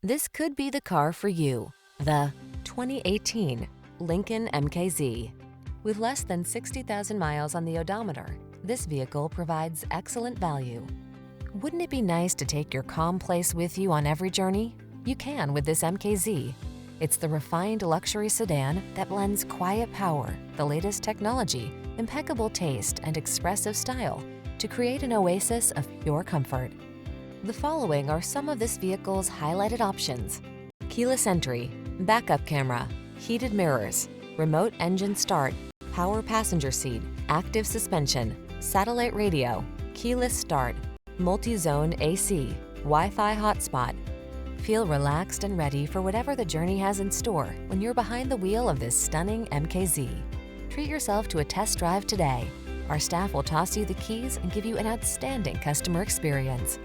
This could be the car for you. The 2018 Lincoln MKZ. With less than 60,000 miles on the odometer, this vehicle provides excellent value. Wouldn't it be nice to take your calm place with you on every journey? You can with this MKZ. It's the refined luxury sedan that blends quiet power, the latest technology, impeccable taste, and expressive style to create an oasis of pure comfort. The following are some of this vehicle's highlighted options: keyless entry, backup camera, heated mirrors, remote engine start, power passenger seat, active suspension, satellite radio, keyless start, multi-zone AC, Wi-Fi hotspot. Feel relaxed and ready for whatever the journey has in store when you're behind the wheel of this stunning MKZ. Treat yourself to a test drive today. Our staff will toss you the keys and give you an outstanding customer experience.